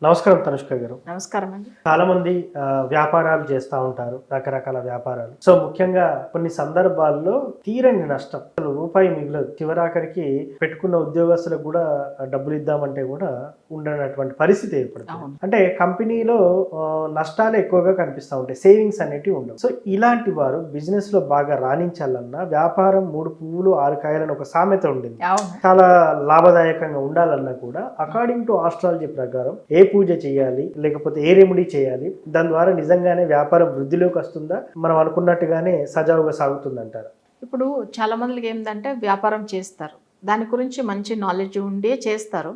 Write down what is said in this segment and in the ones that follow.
నమస్కారం తనుష్క గారు. నమస్కారం అండి. చాలా మంది వ్యాపారాలు చేస్తూ ఉంటారు, రకరకాల వ్యాపారాలు. సో ముఖ్యంగా కొన్ని సందర్భాల్లో తీరని నష్టం, అసలు రూపాయి మిగలదు. చివరాఖరికి పెట్టుకున్న ఉద్యోగస్తులకు కూడా డబ్బులు ఇద్దామంటే కూడా ఉండనటువంటి పరిస్థితి ఏర్పడుతుంది. అంటే కంపెనీలో నష్టాలు ఎక్కువగా కనిపిస్తూ ఉంటాయి, సేవింగ్స్ అనేటివి ఉండవు. సో ఇలాంటి వారు బిజినెస్ లో బాగా రాణించాలన్నా వ్యాపారం 3 పువ్వులు 6 కాయలని ఒక సామెత ఉండింది. చాలా లాభదాయకంగా ఉండాలన్నా కూడా అకార్డింగ్ టు ఆస్ట్రాలజీ ప్రకారం ఏ పూజ చేయాలి, లేకపోతే ఏ రెమెడీ చేయాలి, దాని ద్వారా నిజంగానే వ్యాపారం వృద్ధిలోకి వస్తుందా, మనం అనుకున్నట్టుగానే సజావుగా సాగుతుందంటారు? ఇప్పుడు చాలా మందికి ఏంటంటే వ్యాపారం చేస్తారు, దాని గురించి మంచి నాలెడ్జ్ ఉండి చేస్తారు,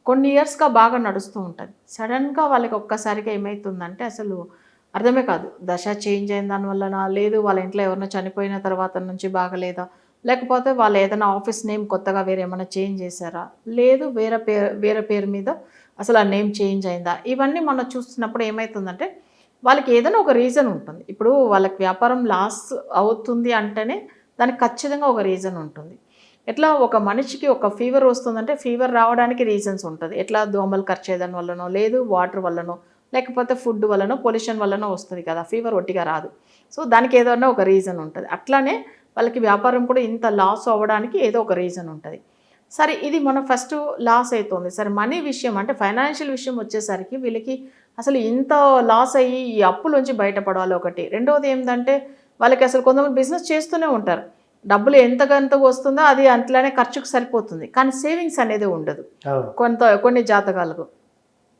కొన్ని ఇయర్స్గా బాగా నడుస్తూ ఉంటుంది. సడన్గా వాళ్ళకి ఒక్కసారిగా ఏమవుతుందంటే అసలు అర్థమే కాదు, దశ చేంజ్ అయిన దానివల్లనా, లేదు వాళ్ళ ఇంట్లో ఎవరైనా చనిపోయిన తర్వాత నుంచి బాగలేదా, లేకపోతే వాళ్ళు ఏదైనా ఆఫీస్ నేమ్ కొత్తగా వేరే ఏమైనా చేంజ్ చేశారా, లేదు వేరే పేరు మీద అసలు ఆ నేమ్ చేంజ్ అయిందా, ఇవన్నీ మనం చూస్తున్నప్పుడు ఏమవుతుందంటే వాళ్ళకి ఏదైనా ఒక రీజన్ ఉంటుంది. ఇప్పుడు వాళ్ళకి వ్యాపారం లాస్ అవుతుంది అంటేనే దానికి ఖచ్చితంగా ఒక రీజన్ ఉంటుంది. ఎట్లా ఒక మనిషికి ఒక ఫీవర్ వస్తుందంటే ఫీవర్ రావడానికి రీజన్స్ ఉంటుంది. ఎట్లా దోమలు ఖర్చేదాని వల్లనో, లేదు వాటర్ వల్లనో, లేకపోతే ఫుడ్ వల్లనో, పొల్యూషన్ వల్లనో వస్తుంది కదా, ఫీవర్ ఒట్టిగా రాదు. సో దానికి ఏదైనా ఒక రీజన్ ఉంటుంది. అట్లానే వాళ్ళకి వ్యాపారం కూడా ఇంత లాస్ అవ్వడానికి ఏదో ఒక రీజన్ ఉంటుంది. సరే, ఇది మనం ఫస్ట్ లాస్ అవుతుంది. సరే, మనీ విషయం అంటే ఫైనాన్షియల్ విషయం వచ్చేసరికి వీళ్ళకి అసలు ఇంత లాస్ అయ్యి ఈ అప్పులోంచి బయటపడాలి ఒకటి. రెండవది ఏంటంటే వాళ్ళకి అసలు కొంతమంది బిజినెస్ చేస్తూనే ఉంటారు, డబ్బులు ఎంతకంత వస్తుందో అది అంతలోనే ఖర్చుకు సరిపోతుంది, కానీ సేవింగ్స్ అనేది ఉండదు కొన్ని జాతకాలకు.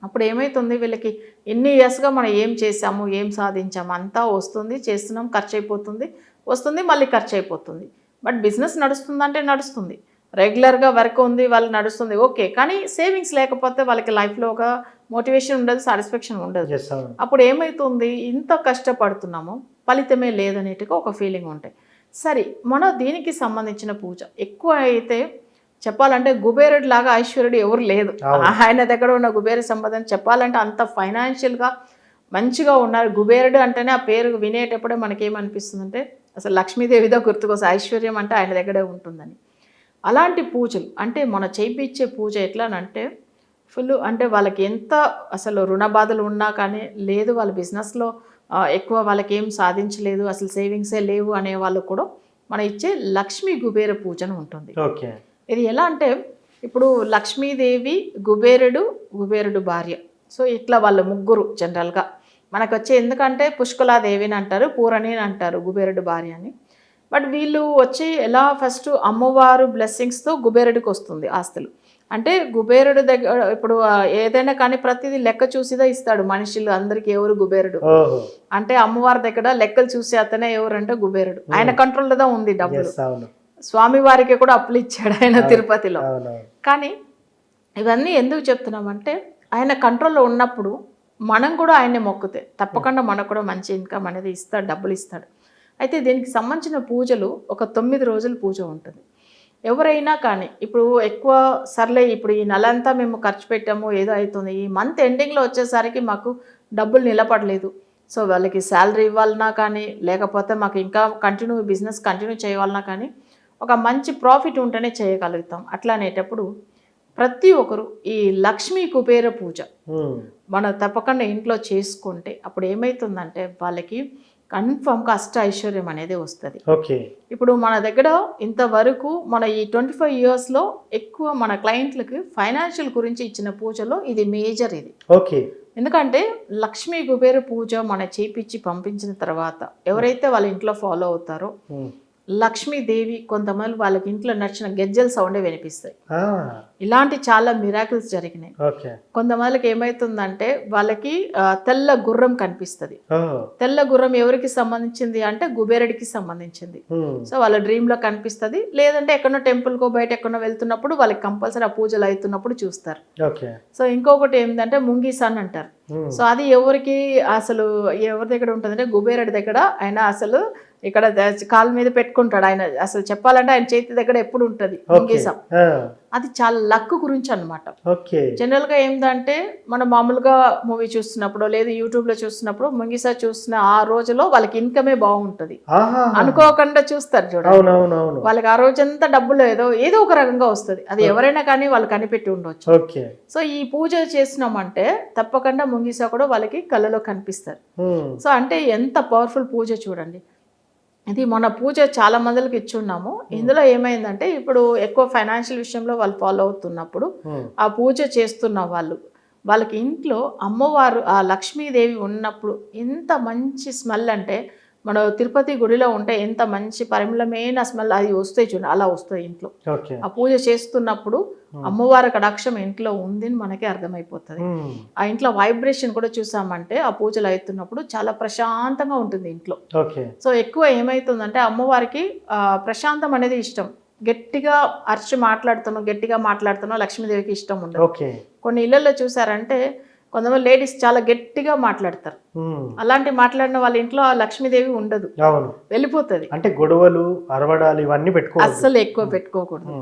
అప్పుడు ఏమవుతుంది, వీళ్ళకి ఎన్ని ఇయర్స్గా మనం ఏం చేసాము, ఏం సాధించాము, అంతా వస్తుంది, చేస్తున్నాం, ఖర్చు అయిపోతుంది, వస్తుంది, మళ్ళీ ఖర్చు అయిపోతుంది. బట్ బిజినెస్ నడుస్తుందంటే నడుస్తుంది, రెగ్యులర్గా వర్క్ ఉంది, వాళ్ళు నడుస్తుంది, ఓకే. కానీ సేవింగ్స్ లేకపోతే వాళ్ళకి లైఫ్లో ఒక మోటివేషన్ ఉండదు, సాటిస్ఫాక్షన్ ఉండదు. అప్పుడు ఏమవుతుంది, ఇంత కష్టపడుతున్నామో ఫలితమే లేదనేట్టుగా ఒక ఫీలింగ్ ఉంటాయి. సరే, మనం దీనికి సంబంధించిన పూజ ఎక్కువ అయితే చెప్పాలంటే కుబేరుడు లాగా ఐశ్వర్యుడు ఎవరు లేదు. ఆయన దగ్గర ఉన్న కుబేర సంపద చెప్పాలంటే అంత ఫైనాన్షియల్గా మంచిగా ఉన్నారు. కుబేరుడు అంటేనే ఆ పేరు వినేటప్పుడే మనకేమనిపిస్తుందంటే అసలు లక్ష్మీదేవితో గుర్తుకొస్తే ఐశ్వర్యం అంటే ఆయన దగ్గరే ఉంటుందని. అలాంటి పూజలు అంటే మనం చేయించే పూజ ఎట్లానంటే ఫుల్ అంటే వాళ్ళకి ఎంత అసలు రుణ బాధలు ఉన్నా కానీ, లేదు వాళ్ళ బిజినెస్లో ఎక్కువ వాళ్ళకి ఏం సాధించలేదు, అసలు సేవింగ్సే లేవు అనే వాళ్ళు కూడా మనం ఇచ్చే లక్ష్మీ కుబేర పూజను ఉంటుంది. ఇది ఎలా అంటే ఇప్పుడు లక్ష్మీదేవి, కుబేరుడు భార్య, సో ఇట్లా వాళ్ళ ముగ్గురు జనరల్గా మనకు వచ్చే, ఎందుకంటే పుష్కలాదేవిని అంటారు, పూరణి అంటారు కుబేరుడు భార్య అని. బట్ వీళ్ళు వచ్చి ఎలా ఫస్ట్ అమ్మవారు బ్లెస్సింగ్స్తో కుబేరుడికి వస్తుంది ఆస్తులు. అంటే కుబేరుడు దగ్గర ఇప్పుడు ఏదైనా కానీ ప్రతిదీ లెక్క చూసిదా ఇస్తాడు మనుషులు అందరికి. ఎవరు కుబేరుడు అంటే అమ్మవారి దగ్గర లెక్కలు చూసి అతనే ఎవరంటే కుబేరుడు. ఆయన కంట్రోల్లోదా ఉంది డబ్బులు. స్వామి వారికి కూడా అప్పులు ఇచ్చాడు ఆయన తిరుపతిలో. కానీ ఇవన్నీ ఎందుకు చెప్తున్నామంటే ఆయన కంట్రోల్లో ఉన్నప్పుడు మనం కూడా ఆయన్ని మొక్కుతే తప్పకుండా మనకు కూడా మంచి ఇన్కమ్ అనేది ఇస్తాడు, డబ్బులు ఇస్తాడు. అయితే దీనికి సంబంధించిన పూజలు ఒక 9 రోజుల పూజ ఉంటుంది. ఎవరైనా కానీ ఇప్పుడు ఎక్కువ సర్లే ఇప్పుడు ఈ నెలంతా మేము ఖర్చు పెట్టాము, ఏదో అవుతుంది, ఈ మంత్ ఎండింగ్లో వచ్చేసరికి మాకు డబ్బులు నిలబడలేదు, సో వాళ్ళకి శాలరీ ఇవ్వాలన్నా కానీ, లేకపోతే మాకు ఇంకా బిజినెస్ కంటిన్యూ చేయాలన్నా కానీ ఒక మంచి ప్రాఫిట్ ఉంటేనే చేయగలుగుతాం. అట్లా అనేటప్పుడు ప్రతి ఒక్కరు ఈ లక్ష్మీ కుబేర పూజ మనం తప్పకుండా ఇంట్లో చేసుకుంటే అప్పుడు ఏమవుతుందంటే వాళ్ళకి కన్ఫర్మ్గా అష్ట ఐశ్వర్యం అనేది వస్తుంది. ఇప్పుడు మన దగ్గర ఇంతవరకు మన ఈ 25 ఇయర్స్లో ఎక్కువ మన క్లయింట్లకి ఫైనాన్షియల్ గురించి ఇచ్చిన పూజలో ఇది మేజర్. ఇది ఎందుకంటే లక్ష్మీ కుబేర పూజ మన చేపించి పంపించిన తర్వాత ఎవరైతే వాళ్ళ ఇంట్లో ఫాలో అవుతారో లక్ష్మీదేవి కొంతమంది వాళ్ళకి ఇంట్లో నచ్చిన గెజ్జల సౌండే వినిపిస్తాయి. ఇలాంటి చాలా మిరాకిల్స్ జరిగినాయి. కొంతమందికి ఏమవుతుందంటే వాళ్ళకి తెల్ల గుర్రం కనిపిస్తుంది. తెల్ల గుర్రం ఎవరికి సంబంధించింది అంటే కుబేరుడికి సంబంధించింది. సో వాళ్ళ డ్రీమ్ లో కనిపిస్తుంది, లేదంటే ఎక్కడో టెంపుల్కో బయట ఎక్కడో వెళ్తున్నప్పుడు వాళ్ళకి కంపల్సరీ ఆ పూజలు అవుతున్నప్పుడు చూస్తారు. సో ఇంకొకటి ఏంటంటే ముంగీసాన్ అంటారు. సో అది ఎవరికి అసలు ఎవరి దగ్గర ఉంటుంది అంటే కుబేరుడి దగ్గర. ఆయన అసలు ఇక్కడ కాలు మీద పెట్టుకుంటాడు ఆయన, అసలు చెప్పాలంటే ఆయన చేతి దగ్గర ఎప్పుడు ఉంటుంది ముంగీసం. అది చాలా లక్ గురించి అన్నమాట. ఓకే. జనరల్గా ఏంటంటే మనం మామూలుగా మూవీ చూస్తున్నప్పుడు లేదా యూట్యూబ్లో చూస్తున్నప్పుడు ముంగిస చూసిన ఆ రోజులో వాళ్ళకి ఇన్కమే బాగుంటుంది, అనుకోకుండా చూస్తారు చూడండి. అవునవునవును. వాళ్ళకి ఆ రోజంతా డబ్బులు ఏదో ఒక రకంగా వస్తుంది, అది ఎవరైనా కానీ వాళ్ళు కనిపెట్టి ఉండొచ్చు. ఓకే. సో ఈ పూజ చేసినామంటే తప్పకుండా ముంగిస కూడా వాళ్ళకి కళ్ళలో కనిపిస్తారు. సో అంటే ఎంత పవర్ఫుల్ పూజ చూడండి. ఇది మన పూజ చాలా మందికి ఇచ్చున్నాము. ఇందులో ఏమైందంటే ఇప్పుడు ఎక్కువ ఫైనాన్షియల్ విషయంలో వాళ్ళు ఫాలో అవుతున్నప్పుడు ఆ పూజ చేస్తున్న వాళ్ళకి ఇంట్లో అమ్మవారు ఆ లక్ష్మీదేవి ఉన్నప్పుడు ఎంత మంచి స్మెల్ అంటే మన తిరుపతి గుడిలో ఉంటే ఎంత మంచి పరిమళమైన స్మెల్ అది వస్తాయి చూడండి, అలా వస్తాయి ఇంట్లో. ఆ పూజ చేస్తున్నప్పుడు అమ్మవారి కటాక్షం ఇంట్లో ఉందని మనకి అర్థమైపోతుంది. ఆ ఇంట్లో వైబ్రేషన్ కూడా చూసామంటే ఆ పూజలు అవుతున్నప్పుడు చాలా ప్రశాంతంగా ఉంటుంది ఇంట్లో. సో ఎక్కువ ఏమవుతుందంటే అమ్మవారికి ప్రశాంతం అనేది ఇష్టం. గట్టిగా గట్టిగా మాట్లాడుతున్నా లక్ష్మీదేవికి ఇష్టం ఉండదు. కొన్ని ఇళ్లలో చూసారంటే కొంతమంది లేడీస్ చాలా గట్టిగా మాట్లాడతారు, అలాంటి మాట్లాడిన వాళ్ళ ఇంట్లో ఆ లక్ష్మీదేవి ఉండదు, వెళ్ళిపోతుంది. అంటే గొడవలు అరవడాలు ఇవన్నీ అస్సలు ఎక్కువ పెట్టుకోకూడదు.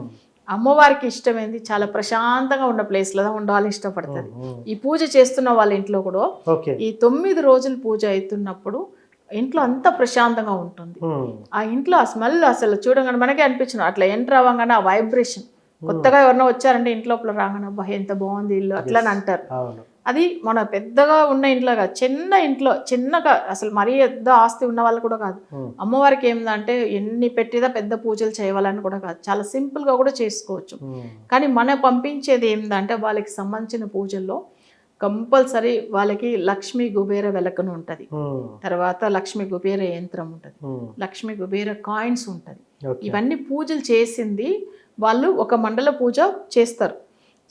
అమ్మవారికి ఇష్టమైంది చాలా ప్రశాంతంగా ఉన్న ప్లేస్లో ఉండాలని ఇష్టపడుతుంది. ఈ పూజ చేస్తున్న వాళ్ళ ఇంట్లో కూడా ఈ 9 రోజులు పూజ అవుతున్నప్పుడు ఇంట్లో అంతా ప్రశాంతంగా ఉంటుంది. ఆ ఇంట్లో ఆ స్మెల్ అసలు చూడగానే మనకే అనిపించింది, అట్లా ఎంటర్ అవ్వగానే ఆ వైబ్రేషన్. కొత్తగా ఎవరన్నా వచ్చారంటే ఇంట్లోపల రాగానే అబ్బా ఎంత బాగుంది ఇల్లు అట్లా అని అంటారు. అది మన పెద్దగా ఉన్న ఇంట్లో కాదు, చిన్నగా అసలు మరీ పెద్ద ఆస్తి ఉన్న వాళ్ళు కూడా కాదు. అమ్మవారికి ఏంటంటే ఎన్ని పెట్టిదా పెద్ద పూజలు చేయాలని కూడా కాదు, చాలా సింపుల్గా కూడా చేసుకోవచ్చు. కానీ మనం పంపించేది ఏంటంటే వాళ్ళకి సంబంధించిన పూజల్లో కంపల్సరీ వాళ్ళకి లక్ష్మీ కుబేర వెలకను ఉంటుంది, తర్వాత లక్ష్మీ కుబేర యంత్రం ఉంటుంది, లక్ష్మీ కుబేర కాయిన్స్ ఉంటుంది. ఇవన్నీ పూజలు చేసింది వాళ్ళు ఒక మండల పూజ చేస్తారు.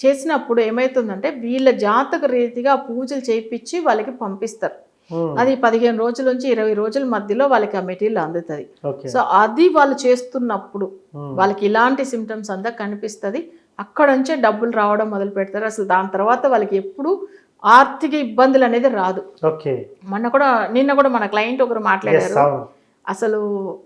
చేసినప్పుడు ఏమవుతుందంటే వీళ్ళ జాతక రీతిగా పూజలు చేయించి వాళ్ళకి పంపిస్తారు. అది 15 రోజుల నుంచి 20 రోజుల మధ్యలో వాళ్ళకి ఆ మెటీరియల్ అందుతుంది. సో అది వాళ్ళు చేస్తున్నప్పుడు వాళ్ళకి ఇలాంటి సిమ్టమ్స్ అంతా కనిపిస్తుంది. అక్కడ నుంచే డబ్బులు రావడం మొదలు పెడతారు. అసలు దాని తర్వాత వాళ్ళకి ఎప్పుడు ఆర్థిక ఇబ్బందులు అనేది రాదు. నిన్న కూడా మన క్లయింట్ ఒకరు మాట్లాడారు, అసలు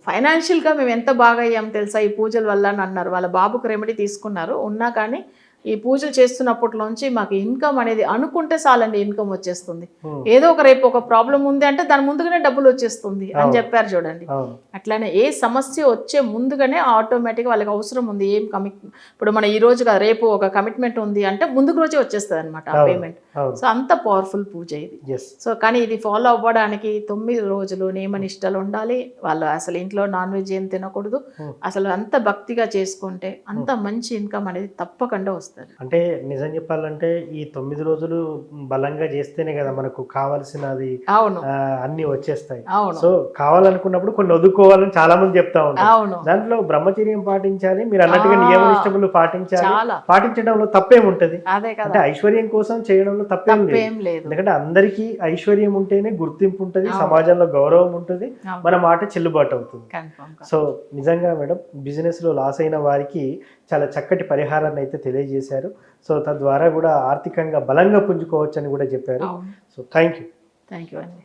ఫైనాన్షియల్గా మేము ఎంత బాగా అయ్యాం తెలుసా ఈ పూజల వల్ల అని అన్నారు. వాళ్ళ బాబుకు రెమెడీ తీసుకున్నారు, ఉన్నా కానీ ఈ పూజలు చేస్తున్నప్పటిలోంచి మాకు ఇన్కమ్ అనేది అనుకుంటే చాలండి ఇన్కమ్ వచ్చేస్తుంది. ఏదో ఒక రేపు ఒక ప్రాబ్లం ఉంది అంటే దాని ముందుగానే డబ్బులు వచ్చేస్తుంది అని చెప్పారు చూడండి. అట్లానే ఏ సమస్య వచ్చే ముందుగానే ఆటోమేటిక్గా వాళ్ళకి అవసరం ఉంది ఏం ఇప్పుడు మన ఈ రోజు రేపు ఒక కమిట్మెంట్ ఉంది అంటే ముందుకు రోజే వచ్చేస్తుంది అనమాట ఆ పేమెంట్. సో అంత పవర్ఫుల్ పూజ ఇది. సో కానీ ఇది ఫాలో అవ్వడానికి 9 రోజులు నియమనిష్టలు ఉండాలి. వాళ్ళు అసలు ఇంట్లో నాన్ వెజ్ ఏం తినకూడదు. అసలు అంత భక్తిగా చేసుకుంటే అంత మంచి ఇన్కమ్ అనేది తప్పకుండా వస్తుంది. అంటే నిజం చెప్పాలంటే ఈ 9 రోజులు బలంగా చేస్తేనే కదా మనకు కావాల్సినది అన్ని వచ్చేస్తాయి. సో కావాలనుకున్నప్పుడు కొన్ని వదుకోవాలని చాలా మంది చెప్తా ఉంటారు. దాంట్లో బ్రహ్మచర్యం పాటించాలి, మీరు అన్నట్టుగా నియమ నిష్టములు పాటించాలి. పాటించడంలో తప్పేముంటది? అంటే ఐశ్వర్యం కోసం చేయడంలో తప్పేం లేదు. ఎందుకంటే అందరికీ ఐశ్వర్యం ఉంటేనే గుర్తింపు ఉంటుంది, సమాజంలో గౌరవం ఉంటుంది, మన మాట చెల్లుబాటు అవుతుంది. సో నిజంగా మేడం బిజినెస్ లో లాస్ అయిన వారికి చాలా చక్కటి పరిహారాన్ని అయితే తెలియజేశారు. సో తద్వారా కూడా ఆర్థికంగా బలంగా పుంజుకోవచ్చు అని కూడా చెప్పారు. సో థ్యాంక్ యూ అండి.